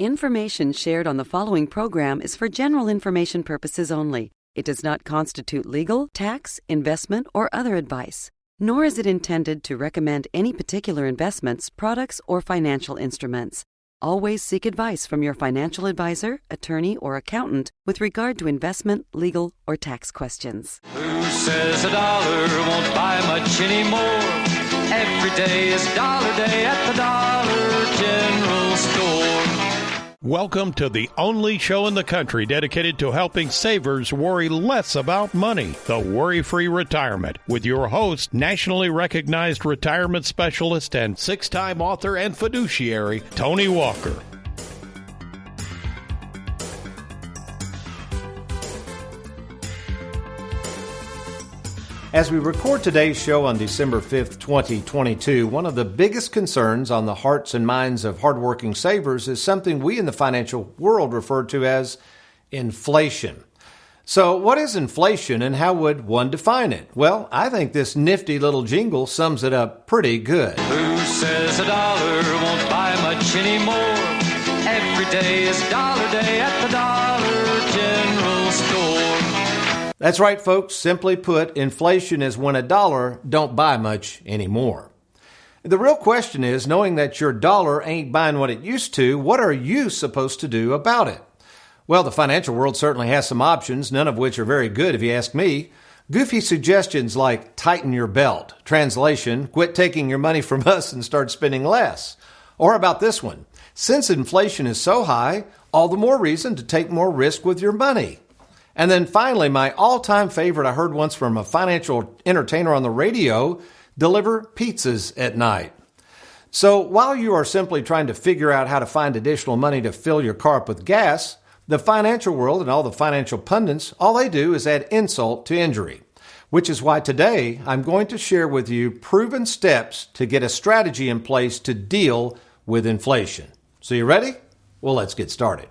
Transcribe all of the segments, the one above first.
Information shared on the following program is for general information purposes only. It does not constitute legal, tax, investment, or other advice, nor is it intended to recommend any particular investments, products, or financial instruments. Always seek advice from your financial advisor, attorney, or accountant with regard to investment, legal, or tax questions. Who says a dollar won't buy much anymore? Every day is Dollar Day at the Dollar General Store. Welcome to the only show in the country dedicated to helping savers worry less about money, the Worry-Free Retirement, with your host, nationally recognized retirement specialist and six-time author and fiduciary, Tony Walker. As we record today's show on December 5th, 2022, one of the biggest concerns on the hearts and minds of hardworking savers is something we in the financial world refer to as inflation. So what is inflation and how would one define it? Well, I think this nifty little jingle sums it up pretty good. Who says a dollar won't buy much anymore? Every day is Dollar Day at the Dollar General Store. That's right, folks. Simply put, inflation is when a dollar don't buy much anymore. The real question is, knowing that your dollar ain't buying what it used to, what are you supposed to do about it? Well, the financial world certainly has some options, none of which are very good if you ask me. Goofy suggestions like tighten your belt. Translation, quit taking your money from us and start spending less. Or about this one, since inflation is so high, all the more reason to take more risk with your money. And then finally, my all-time favorite I heard once from a financial entertainer on the radio, deliver pizzas at night. So while you are simply trying to figure out how to find additional money to fill your car up with gas, the financial world and all the financial pundits, all they do is add insult to injury. Which is why today I'm going to share with you proven steps to get a strategy in place to deal with inflation. So you ready? Well, let's get started.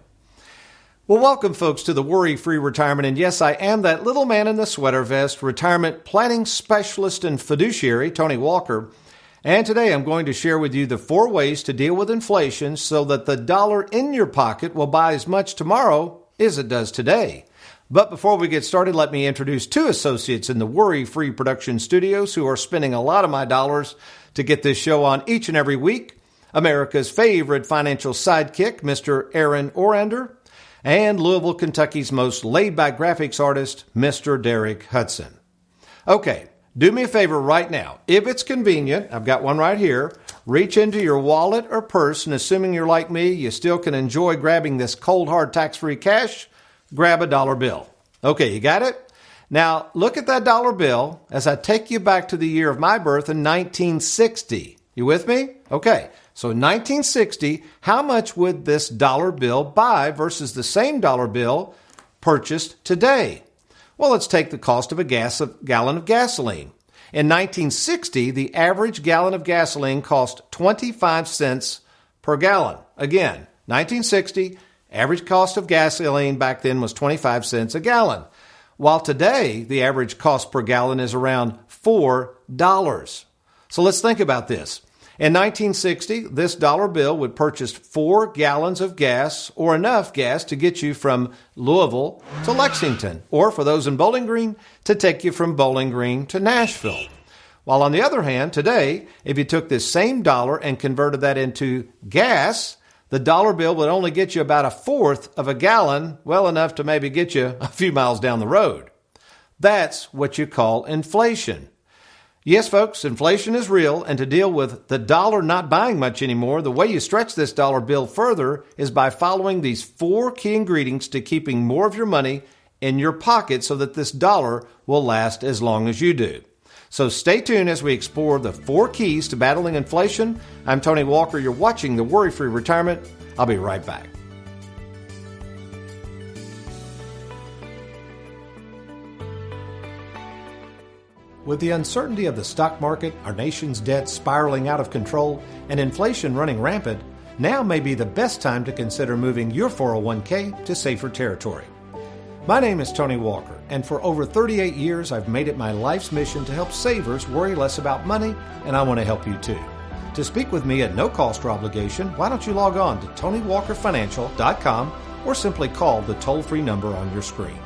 Well, welcome, folks, to the Worry-Free Retirement. And yes, I am that little man in the sweater vest, retirement planning specialist and fiduciary, Tony Walker. And today I'm going to share with you the 4 ways to deal with inflation so that the dollar in your pocket will buy as much tomorrow as it does today. But before we get started, let me introduce 2 associates in the Worry-Free Production Studios who are spending a lot of my dollars to get this show on each and every week. America's favorite financial sidekick, Mr. Aaron Orander, and Louisville, Kentucky's most laid-back graphics artist, Mr. Derek Hudson. Okay, do me a favor right now. If it's convenient, I've got one right here, reach into your wallet or purse, and assuming you're like me, you still can enjoy grabbing this cold, hard, tax-free cash, grab a dollar bill. Okay, you got it? Now, look at that dollar bill as I take you back to the year of my birth in 1960. You with me? Okay. So in 1960, how much would this dollar bill buy versus the same dollar bill purchased today? Well, let's take the cost of a gallon of gasoline. In 1960, the average gallon of gasoline cost 25 cents per gallon. Again, 1960, average cost of gasoline back then was 25 cents a gallon. While today, the average cost per gallon is around $4. So let's think about this. In 1960, this dollar bill would purchase 4 gallons of gas or enough gas to get you from Louisville to Lexington, or for those in Bowling Green, to take you from Bowling Green to Nashville. While on the other hand, today, if you took this same dollar and converted that into gas, the dollar bill would only get you about 1/4 of a gallon, well enough to maybe get you a few miles down the road. That's what you call inflation. Yes, folks, inflation is real, and to deal with the dollar not buying much anymore, the way you stretch this dollar bill further is by following these 4 key ingredients to keeping more of your money in your pocket so that this dollar will last as long as you do. So stay tuned as we explore the 4 keys to battling inflation. I'm Tony Walker. You're watching the Worry-Free Retirement. I'll be right back. With the uncertainty of the stock market, our nation's debt spiraling out of control, and inflation running rampant, now may be the best time to consider moving your 401k to safer territory. My name is Tony Walker, and for over 38 years, I've made it my life's mission to help savers worry less about money, and I want to help you too. To speak with me at no cost or obligation, why don't you log on to TonyWalkerFinancial.com or simply call the toll-free number on your screen.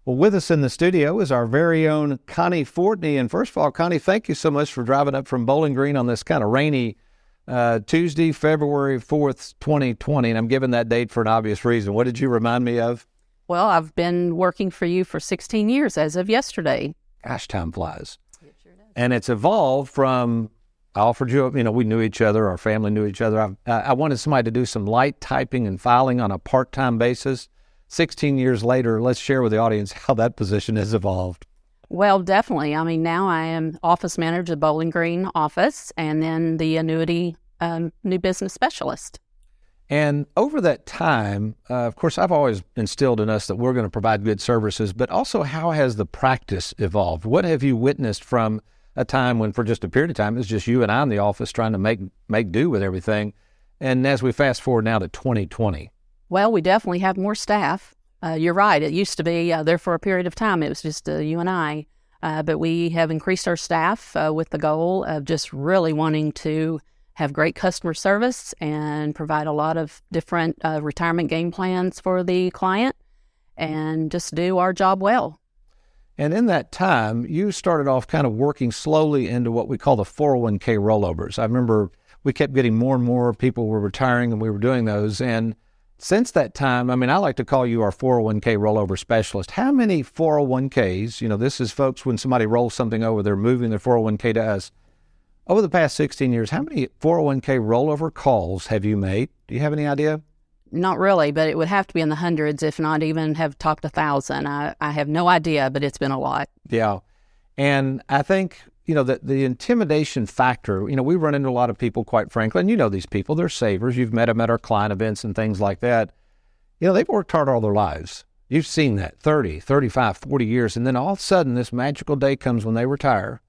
Well, with us in the studio is our very own Connie Fortney. And first of all, Connie, thank you so much for driving up from Bowling Green on this kind of rainy Tuesday, February 4th, 2020. And I'm giving that date for an obvious reason. What did you remind me of? Well, I've been working for you for 16 years as of yesterday. Gosh, time flies. It sure does. And it's evolved from, I offered you, we knew each other, our family knew each other. I wanted somebody to do some light typing and filing on a part-time basis. 16 years later, let's share with the audience how that position has evolved. Well, definitely. Now I am office manager of the Bowling Green office and then the annuity new business specialist. And over that time, of course, I've always instilled in us that we're going to provide good services, but also how has the practice evolved? What have you witnessed from a time when for just a period of time, it was just you and I in the office trying to make do with everything? And as we fast forward now to 2020. Well, we definitely have more staff. You're right. It used to be there for a period of time. It was just you and I. But we have increased our staff with the goal of just really wanting to have great customer service and provide a lot of different retirement game plans for the client and just do our job well. And in that time, you started off kind of working slowly into what we call the 401k rollovers. I remember we kept getting more and more people were retiring and we were doing those. And since that time, I like to call you our 401k rollover specialist. How many 401ks, this is folks when somebody rolls something over, they're moving their 401k to us. Over the past 16 years, how many 401k rollover calls have you made? Do you have any idea? Not really, but it would have to be in the hundreds, if not even have topped 1,000. I have no idea, but it's been a lot. Yeah. And I think, that the intimidation factor, we run into a lot of people, quite frankly, and these people, they're savers. You've met them at our client events and things like that. They've worked hard all their lives. You've seen that 30, 35, 40 years. And then all of a sudden, this magical day comes when they retire.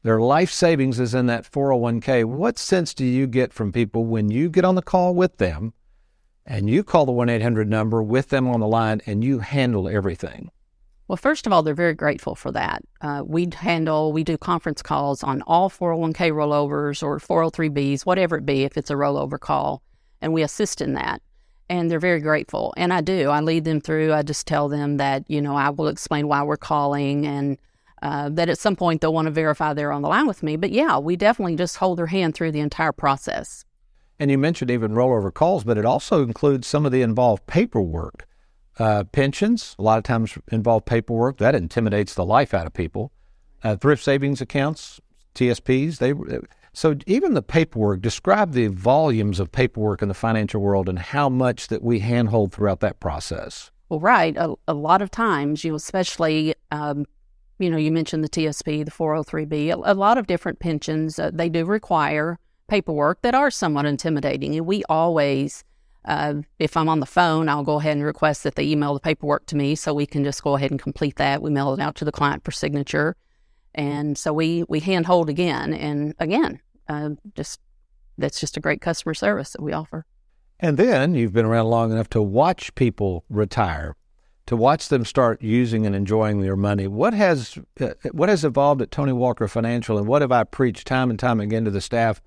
Their life savings is in that 401k. What sense do you get from people when you get on the call with them and you call the 1-800 number with them on the line and you handle everything? Well, first of all, they're very grateful for that. We do conference calls on all 401k rollovers or 403bs, whatever it be, if it's a rollover call, and we assist in that. And they're very grateful. And I lead them through. I just tell them that, I will explain why we're calling and that at some point they'll want to verify they're on the line with me. But yeah, we definitely just hold their hand through the entire process. And you mentioned even rollover calls, but it also includes some of the involved paperwork. Pensions, a lot of times involve paperwork. That intimidates the life out of people. Thrift savings accounts, TSPs. So even the paperwork, describe the volumes of paperwork in the financial world and how much that we handhold throughout that process. Well, right. A lot of times, especially, you mentioned the TSP, the 403B, a lot of different pensions, they do require paperwork that are somewhat intimidating. And we always, if I'm on the phone, I'll go ahead and request that they email the paperwork to me so we can just go ahead and complete that. We mail it out to the client for signature. And so we handhold again and again. That's just a great customer service that we offer. And then you've been around long enough to watch people retire, to watch them start using and enjoying their money. What has evolved at Tony Walker Financial, and what have I preached time and time again to the staff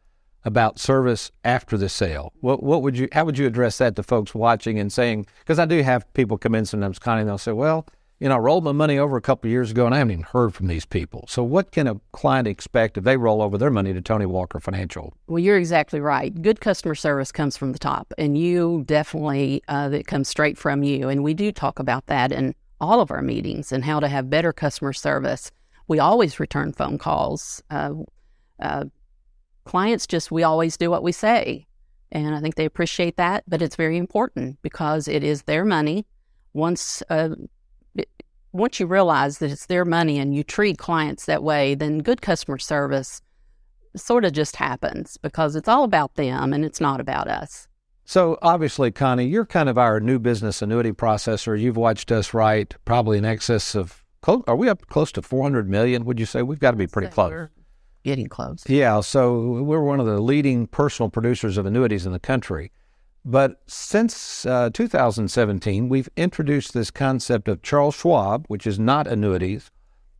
about service after the sale? How would you address that to folks watching and saying, because I do have people come in sometimes, Connie, and they'll say, well, I rolled my money over a couple of years ago and I haven't even heard from these people. So what can a client expect if they roll over their money to Tony Walker Financial? Well, you're exactly right. Good customer service comes from the top, and you definitely, it comes straight from you. And we do talk about that in all of our meetings and how to have better customer service. We always return phone calls. Clients we always do what we say. And I think they appreciate that, but it's very important because it is their money. Once you realize that it's their money and you treat clients that way, then good customer service sort of just happens because it's all about them and it's not about us. So obviously, Connie, you're kind of our new business annuity processor. You've watched us write probably in excess of, are we up close to 400 million? Would you say? We've got to be pretty close. We're getting close. Yeah, so we're one of the leading personal producers of annuities in the country. But since 2017, we've introduced this concept of Charles Schwab, which is not annuities,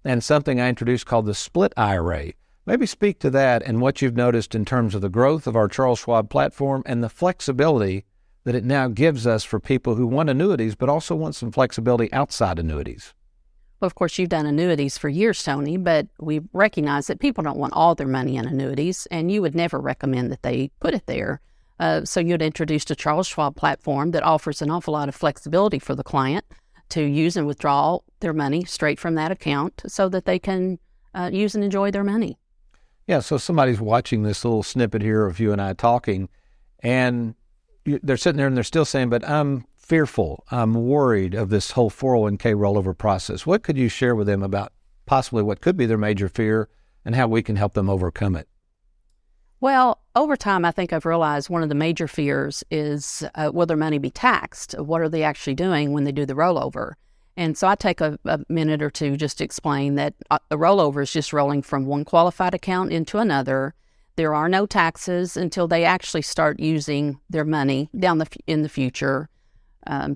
and something I introduced called the split IRA. Maybe speak to that and what you've noticed in terms of the growth of our Charles Schwab platform and the flexibility that it now gives us for people who want annuities but also want some flexibility outside annuities. Well, of course, you've done annuities for years, Tony, but we recognize that people don't want all their money in annuities, and you would never recommend that they put it there. So you'd introduced a Charles Schwab platform that offers an awful lot of flexibility for the client to use and withdraw their money straight from that account so that they can use and enjoy their money. Yeah, so somebody's watching this little snippet here of you and I talking, and they're sitting there and they're still saying, but I'm fearful, I'm worried of this whole 401k rollover process. What could you share with them about possibly what could be their major fear and how we can help them overcome it? Well, over time, I think I've realized one of the major fears is will their money be taxed? What are they actually doing when they do the rollover? And so I take a minute or two just to explain that a rollover is just rolling from one qualified account into another. There are no taxes until they actually start using their money in the future.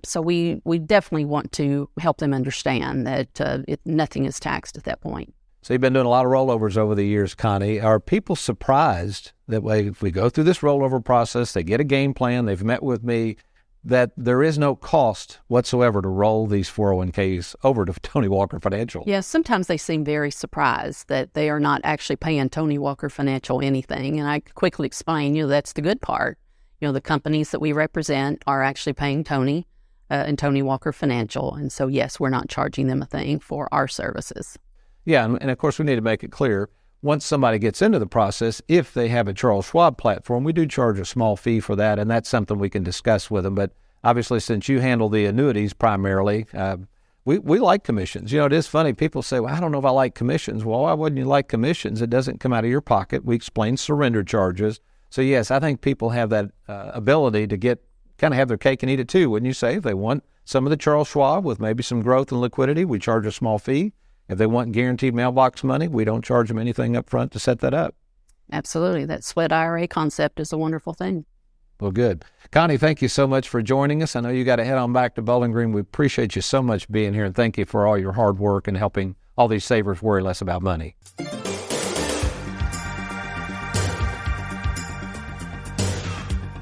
So we definitely want to help them understand that nothing is taxed at that point. So you've been doing a lot of rollovers over the years, Connie. Are people surprised that if we go through this rollover process, they get a game plan, they've met with me, that there is no cost whatsoever to roll these 401ks over to Tony Walker Financial? Yeah, sometimes they seem very surprised that they are not actually paying Tony Walker Financial anything. And I quickly explain, that's the good part. The companies that we represent are actually paying Tony and Tony Walker Financial. And so, yes, we're not charging them a thing for our services. Yeah, and of course, we need to make it clear, once somebody gets into the process, if they have a Charles Schwab platform, we do charge a small fee for that, and that's something we can discuss with them. But obviously, since you handle the annuities primarily, we like commissions. It is funny. People say, well, I don't know if I like commissions. Well, why wouldn't you like commissions? It doesn't come out of your pocket. We explain surrender charges. So, yes, I think people have that ability to kind of have their cake and eat it too, wouldn't you say? If they want some of the Charles Schwab with maybe some growth and liquidity, we charge a small fee. If they want guaranteed mailbox money, we don't charge them anything up front to set that up. Absolutely. That split IRA concept is a wonderful thing. Well, good. Connie, thank you so much for joining us. I know you got to head on back to Bowling Green. We appreciate you so much being here, and thank you for all your hard work and helping all these savers worry less about money.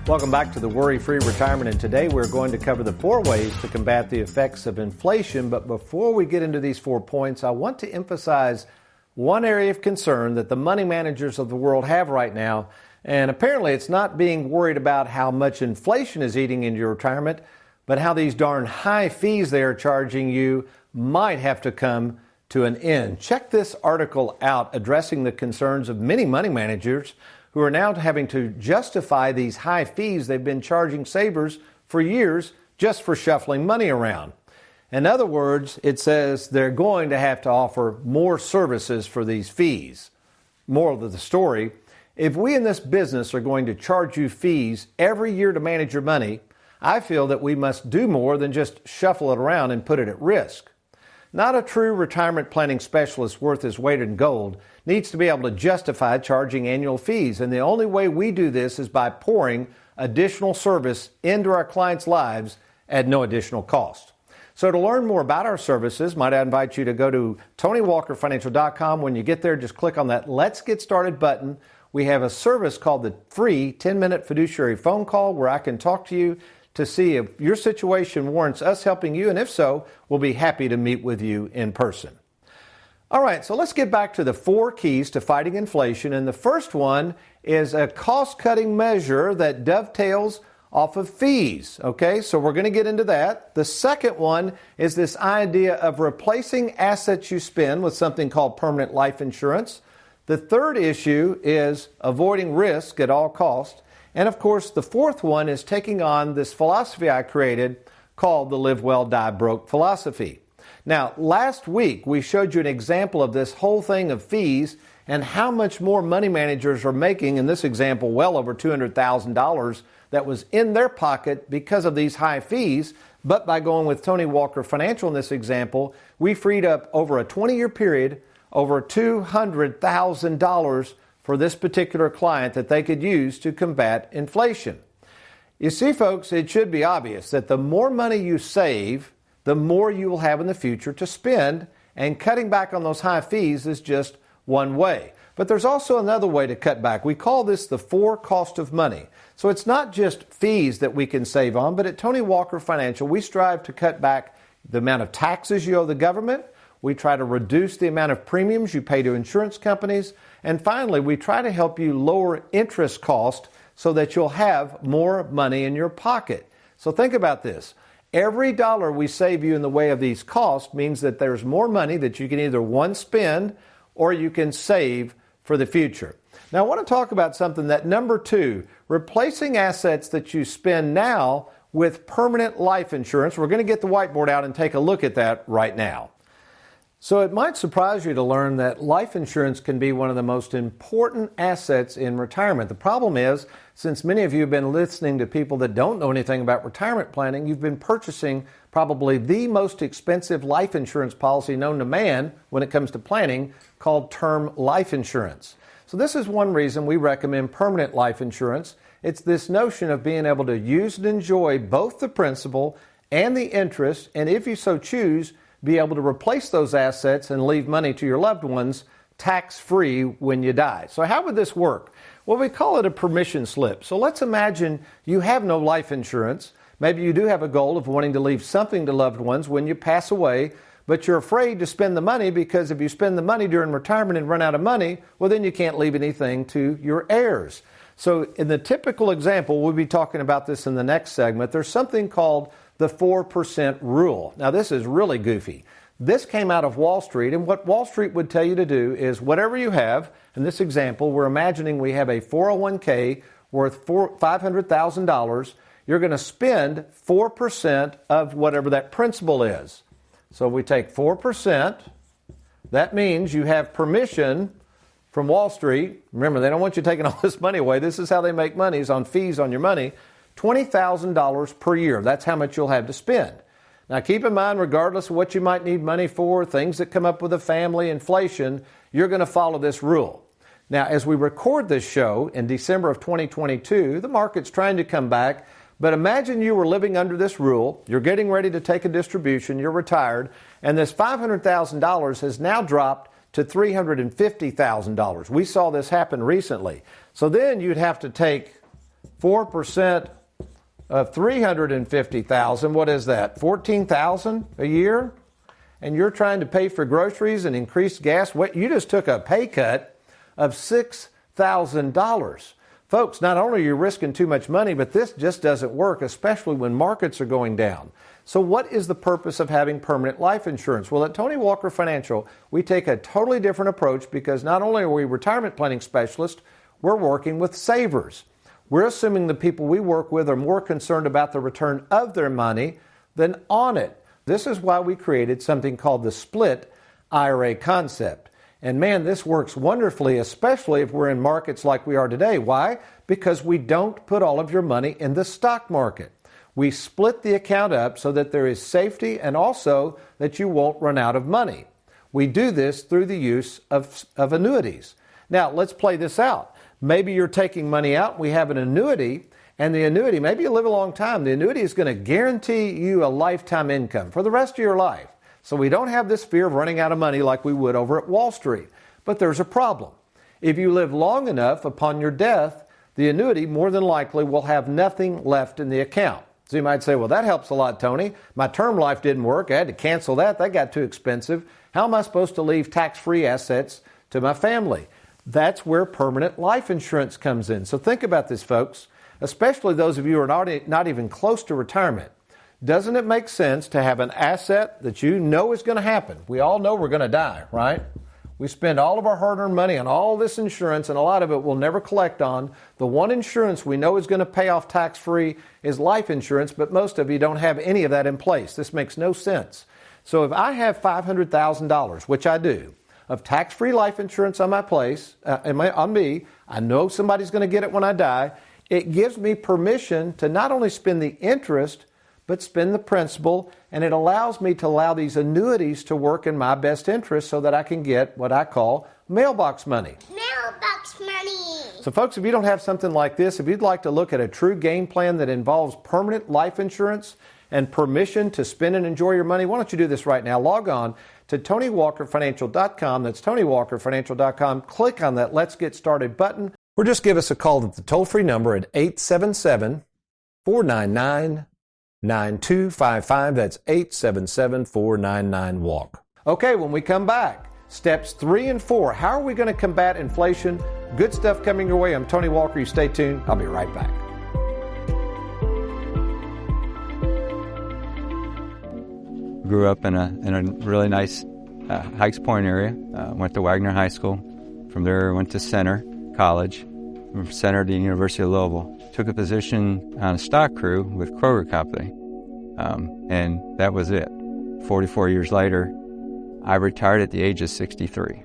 Welcome back to the Worry-Free Retirement, and today we're going to cover the 4 ways to combat the effects of inflation. But before we get into these 4 points, I want to emphasize one area of concern that the money managers of the world have right now, and apparently it's not being worried about how much inflation is eating into your retirement, but how these darn high fees they are charging you might have to come to an end. Check this article out addressing the concerns of many money managers who are now having to justify these high fees they've been charging savers for years just for shuffling money around. In other words, it says they're going to have to offer more services for these fees. Moral of the story, if we in this business are going to charge you fees every year to manage your money, I feel that we must do more than just shuffle it around and put it at risk. Not a true retirement planning specialist worth his weight in gold needs to be able to justify charging annual fees, and the only way we do this is by pouring additional service into our clients' lives at no additional cost. So to learn more about our services, might I invite you to go to TonyWalkerFinancial.com. When you get there, just click on that Let's Get Started button. We have a service called the free 10-minute fiduciary phone call where I can talk to you to see if your situation warrants us helping you, and if so, we'll be happy to meet with you in person. All right, so let's get back to the 4 keys to fighting inflation, and the first one is a cost-cutting measure that dovetails off of fees. Okay, so we're going to get into that. The second one is this idea of replacing assets you spend with something called permanent life insurance. The third issue is avoiding risk at all costs. And of course, the fourth one is taking on this philosophy I created called the Live Well, Die Broke philosophy. Now, last week, we showed you an example of this whole thing of fees and how much more money managers are making, in this example, well over $200,000 that was in their pocket because of these high fees. But by going with Tony Walker Financial in this example, we freed up over a 20-year period over $200,000 for this particular client that they could use to combat inflation. You see, folks, it should be obvious that the more money you save, the more you will have in the future to spend, And cutting back on those high fees is just one way. But there's also another way to cut back. We call this the 4 cost of money. So it's not just fees that we can save on, but at Tony Walker Financial, we strive to cut back the amount of taxes you owe the government. We try to reduce the amount of premiums you pay to insurance companies. And finally, we try to help you lower interest cost so that you'll have more money in your pocket. So think about this. Every dollar we save you in the way of these costs means that there's more money that you can either, one, spend or you can save for the future. Now, I want to talk about something that number 2, replacing assets that you spend now with permanent life insurance. We're going to get the whiteboard out and take a look at that right now. So it might surprise you to learn that life insurance can be one of the most important assets in retirement. The problem is, since many of you have been listening to people that don't know anything about retirement planning, you've been purchasing probably the most expensive life insurance policy known to man when it comes to planning, called term life insurance. So this is one reason we recommend permanent life insurance. It's this notion of being able to use and enjoy both the principal and the interest, and if you so choose, be able to replace those assets and leave money to your loved ones tax-free when you die. So how would this work? Well, we call it a permission slip. So let's imagine you have no life insurance. Maybe you do have a goal of wanting to leave something to loved ones when you pass away, but you're afraid to spend the money because if you spend the money during retirement and run out of money, well, then you can't leave anything to your heirs. So in the typical example, we'll be talking about this in the next segment, there's something called the 4% rule. Now, this is really goofy. This came out of Wall Street, and what Wall Street would tell you to do is whatever you have, in this example, we're imagining we have a 401k worth $500,000, you're going to spend 4% of whatever that principal is. So we take 4%, that means you have permission from Wall Street. Remember, they don't want you taking all this money away. This is how they make money, is on fees on your money. $20,000 per year. That's how much you'll have to spend. Now keep in mind, regardless of what you might need money for, things that come up with a family, inflation, you're going to follow this rule. Now, as we record this show in December of 2022, the market's trying to come back, but imagine you were living under this rule, you're getting ready to take a distribution, you're retired, and this $500,000 has now dropped to $350,000. We saw this happen recently. So then you'd have to take 4% of $350,000, what is that? $14,000 a year? And you're trying to pay for groceries and increased gas. What, you just took a pay cut of $6,000. Folks, not only are you risking too much money, but this just doesn't work, especially when markets are going down. So what is the purpose of having permanent life insurance? Well, at Tony Walker Financial, we take a totally different approach because not only are we retirement planning specialists, we're working with savers. We're assuming the people we work with are more concerned about the return of their money than on it. This is why we created something called the split IRA concept. And man, this works wonderfully, especially if we're in markets like we are today. Why? Because we don't put all of your money in the stock market. We split the account up so that there is safety and also that you won't run out of money. We do this through the use of annuities. Now, let's play this out. Maybe you're taking money out, we have an annuity, and the annuity, maybe you live a long time, the annuity is going to guarantee you a lifetime income for the rest of your life. So we don't have this fear of running out of money like we would over at Wall Street. But there's a problem. If you live long enough upon your death, the annuity more than likely will have nothing left in the account. So you might say, well, that helps a lot, Tony. My term life didn't work. I had to cancel that. That got too expensive. How am I supposed to leave tax-free assets to my family? That's where permanent life insurance comes in. So think about this, folks, especially those of you who are not even close to retirement. Doesn't it make sense to have an asset that you know is going to happen? We all know we're going to die, right? We spend all of our hard-earned money on all this insurance, and a lot of it we'll never collect on. The one insurance we know is going to pay off tax-free is life insurance, but most of you don't have any of that in place. This makes no sense. So if I have $500,000, which I do, of tax-free life insurance on my place, on me, I know somebody's going to get it when I die, it gives me permission to not only spend the interest, but spend the principal, and it allows me to allow these annuities to work in my best interest so that I can get what I call mailbox money. Mailbox money! So folks, if you don't have something like this, if you'd like to look at a true game plan that involves permanent life insurance and permission to spend and enjoy your money? Why don't you do this right now? Log on to TonyWalkerFinancial.com. That's TonyWalkerFinancial.com. Click on that Let's Get Started button, or just give us a call at the toll-free number at 877-499-9255. That's 877-499-WALK. Okay, when we come back, steps 3 and 4. How are we going to combat inflation? Good stuff coming your way. I'm Tony Walker. You stay tuned. I'll be right back. Grew up in a really nice Hikes Point area. Went to Wagner High School. From there, went to Center College. From Center to the University of Louisville. Took a position on a stock crew with Kroger Company. And that was it. 44 years later, I retired at the age of 63.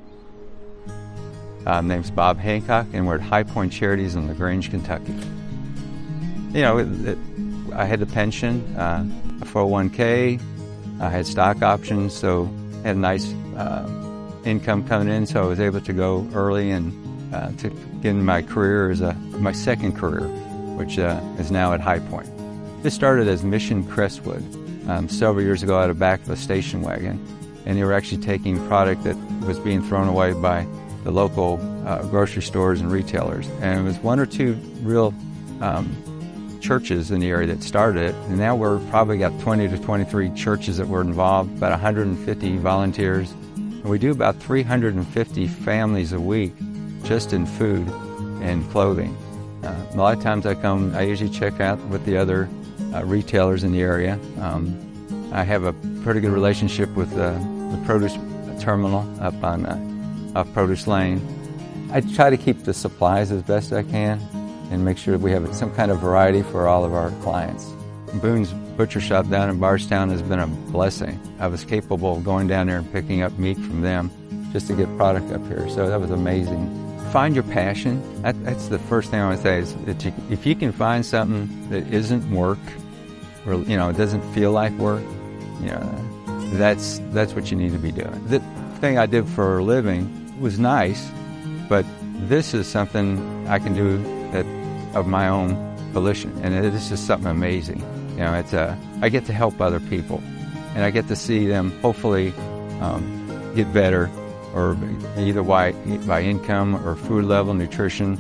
Name's Bob Hancock, and we're at High Point Charities in LaGrange, Kentucky. You know, I had a pension, a 401k, I had stock options, so I had a nice income coming in, so I was able to go early and to get in my career as my second career, which is now at High Point. This started as Mission Crestwood several years ago out of the back of a station wagon, and they were actually taking product that was being thrown away by the local grocery stores and retailers. And it was one or two real churches in the area that started it, and now we're probably got 20 to 23 churches that were involved, about 150 volunteers, and we do about 350 families a week just in food and clothing. A lot of times I usually check out with the other retailers in the area. I have a pretty good relationship with the produce terminal up on Produce Lane. I try to keep the supplies as best I can and make sure that we have some kind of variety for all of our clients. Boone's Butcher Shop down in Bardstown has been a blessing. I was capable of going down there and picking up meat from them just to get product up here, so that was amazing. Find your passion. That's the first thing I want to say is that if you can find something that isn't work, or it doesn't feel like work, that's what you need to be doing. The thing I did for a living was nice, but this is something I can do of my own volition, and this is something amazing. I get to help other people, and I get to see them hopefully get better, or either by income or food level, nutrition.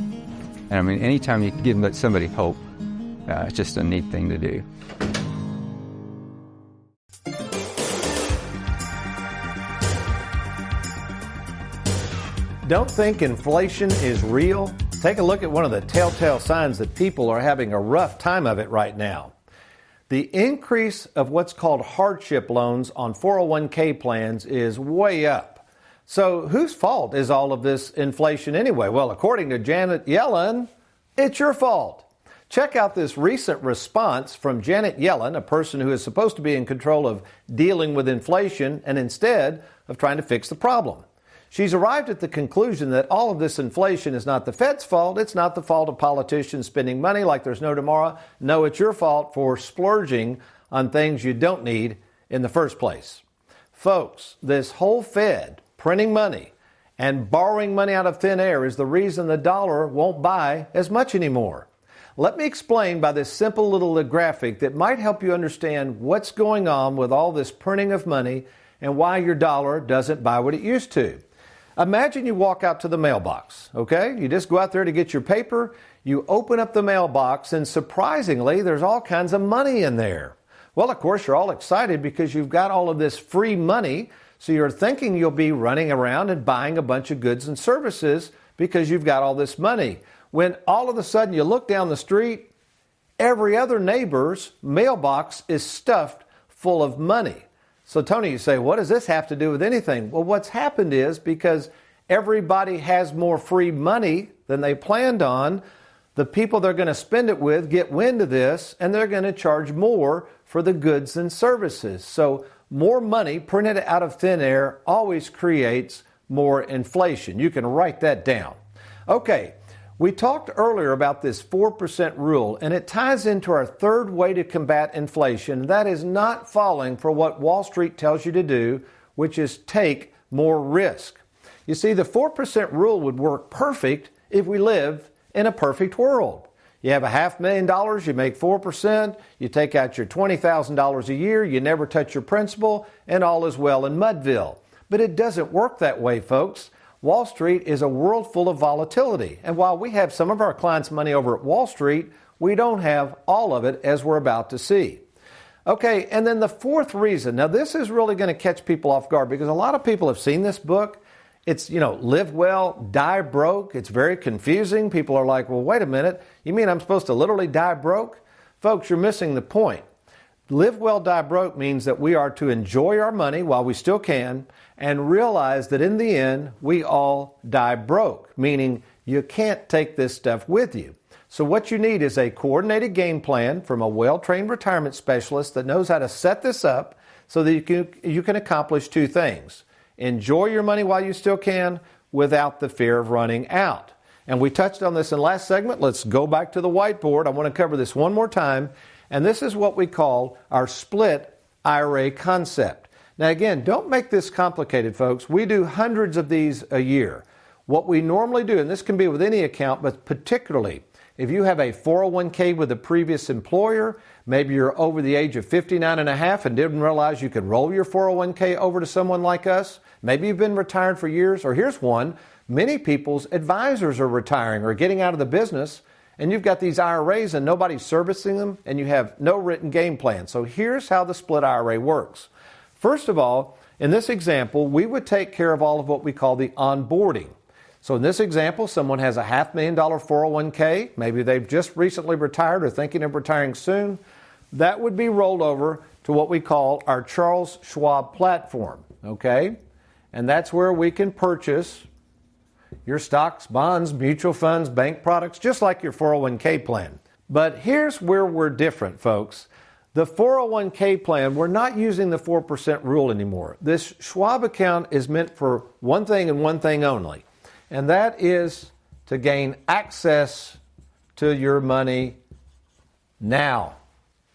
And I mean, anytime you can give somebody hope, it's just a neat thing to do. Don't think inflation is real? Take a look at one of the telltale signs that people are having a rough time of it right now. The increase of what's called hardship loans on 401k plans is way up. So whose fault is all of this inflation anyway? Well, according to Janet Yellen, it's your fault. Check out this recent response from Janet Yellen, a person who is supposed to be in control of dealing with inflation and instead of trying to fix the problem. She's arrived at the conclusion that all of this inflation is not the Fed's fault. It's not the fault of politicians spending money like there's no tomorrow. No, it's your fault for splurging on things you don't need in the first place. Folks, this whole Fed printing money and borrowing money out of thin air is the reason the dollar won't buy as much anymore. Let me explain by this simple little graphic that might help you understand what's going on with all this printing of money and why your dollar doesn't buy what it used to. Imagine you walk out to the mailbox, okay? You just go out there to get your paper, you open up the mailbox, and surprisingly, there's all kinds of money in there. Well, of course, you're all excited because you've got all of this free money, so you're thinking you'll be running around and buying a bunch of goods and services because you've got all this money. When all of a sudden you look down the street, every other neighbor's mailbox is stuffed full of money. So, Tony, you say, what does this have to do with anything? Well, what's happened is because everybody has more free money than they planned on, the people they're going to spend it with get wind of this, and they're going to charge more for the goods and services. So more money printed out of thin air always creates more inflation. You can write that down. Okay, we talked earlier about this 4% rule, and it ties into our third way to combat inflation. That is not falling for what Wall Street tells you to do, which is take more risk. You see, the 4% rule would work perfect if we lived in a perfect world. You have $500,000, you make 4%, you take out your $20,000 a year, you never touch your principal, and all is well in Mudville. But it doesn't work that way, folks. Wall Street is a world full of volatility. And while we have some of our clients' money over at Wall Street, we don't have all of it, as we're about to see. Okay, and then the fourth reason. Now, this is really going to catch people off guard because a lot of people have seen this book. It's, live well, die broke. It's very confusing. People are like, well, wait a minute. You mean I'm supposed to literally die broke? Folks, you're missing the point. Live well, die broke means that we are to enjoy our money while we still can and realize that in the end, we all die broke, meaning you can't take this stuff with you. So what you need is a coordinated game plan from a well-trained retirement specialist that knows how to set this up so that you can accomplish two things. Enjoy your money while you still can without the fear of running out. And we touched on this in the last segment. Let's go back to the whiteboard. I want to cover this one more time. And this is what we call our split IRA concept. Now again, don't make this complicated, folks. We do hundreds of these a year. What we normally do, and this can be with any account, but particularly if you have a 401k with a previous employer, maybe you're over the age of 59 and a half and didn't realize you could roll your 401k over to someone like us. Maybe you've been retired for years, or here's one. Many people's advisors are retiring or getting out of the business, and you've got these IRAs and nobody's servicing them, and you have no written game plan. So here's how the split IRA works. First of all, in this example, we would take care of all of what we call the onboarding. So in this example, someone has a $500,000 401k. Maybe they've just recently retired or thinking of retiring soon. That would be rolled over to what we call our Charles Schwab platform, okay? And that's where we can purchase your stocks, bonds, mutual funds, bank products, just like your 401k plan. But here's where we're different, folks. The 401k plan, we're not using the 4% rule anymore. This Schwab account is meant for one thing and one thing only, and that is to gain access to your money now.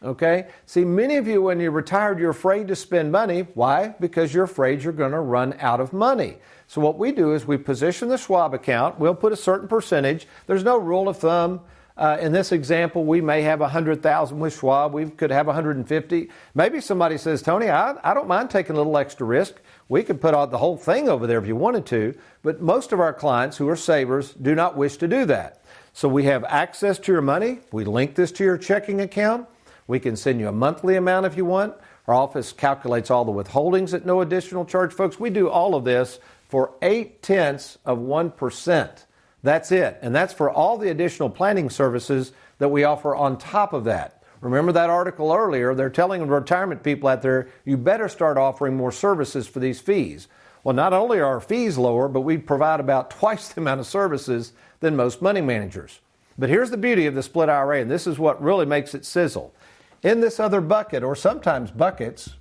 Okay? See, many of you, when you're retired, you're afraid to spend money. Why? Because you're afraid you're going to run out of money. So what we do is we position the Schwab account. We'll put a certain percentage. There's no rule of thumb. In this example, we may have 100,000 with Schwab. We could have 150. Maybe somebody says, Tony, I don't mind taking a little extra risk. We could put out the whole thing over there if you wanted to. But most of our clients who are savers do not wish to do that. So we have access to your money. We link this to your checking account. We can send you a monthly amount if you want. Our office calculates all the withholdings at no additional charge. Folks, we do all of this for 0.8%. That's it. And that's for all the additional planning services that we offer on top of that. Remember that article earlier? They're telling retirement people out there, you better start offering more services for these fees. Well, not only are our fees lower, but we provide about twice the amount of services than most money managers. But here's the beauty of the split IRA, and this is what really makes it sizzle. In this other bucket, or sometimes buckets,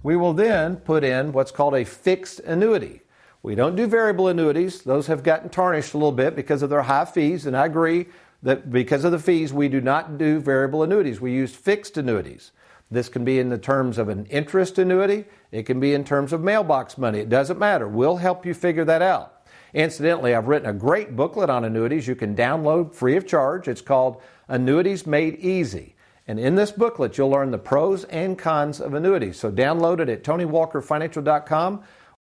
we will then put in what's called a fixed annuity. We don't do variable annuities. Those have gotten tarnished a little bit because of their high fees, and I agree that because of the fees, we do not do variable annuities. We use fixed annuities. This can be in the terms of an interest annuity. It can be in terms of mailbox money. It doesn't matter. We'll help you figure that out. Incidentally, I've written a great booklet on annuities you can download free of charge. It's called Annuities Made Easy. And in this booklet, you'll learn the pros and cons of annuities. So download it at TonyWalkerFinancial.com.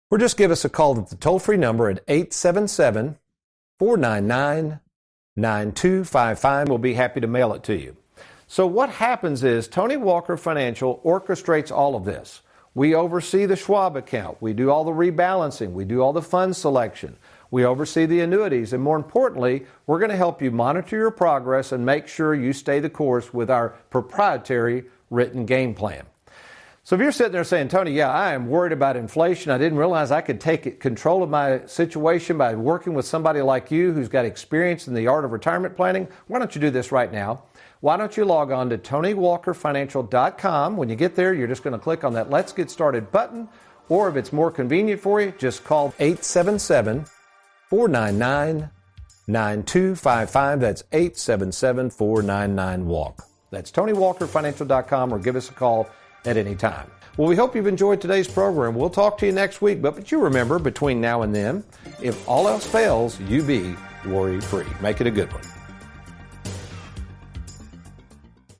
Or just give us a call at the toll-free number at 877-499-9255. We'll be happy to mail it to you. So what happens is Tony Walker Financial orchestrates all of this. We oversee the Schwab account. We do all the rebalancing. We do all the fund selection. We oversee the annuities. And more importantly, we're going to help you monitor your progress and make sure you stay the course with our proprietary written game plan. So if you're sitting there saying, Tony, yeah, I am worried about inflation. I didn't realize I could take control of my situation by working with somebody like you who's got experience in the art of retirement planning. Why don't you do this right now? Why don't you log on to TonyWalkerFinancial.com. When you get there, you're just going to click on that Let's Get Started button. Or if it's more convenient for you, just call 877-499-9255. That's 877-499-WALK. That's TonyWalkerFinancial.com, or give us a call at any time. Well, we hope you've enjoyed today's program. We'll talk to you next week, but you remember, between now and then, if all else fails, you be worry-free. Make it a good one.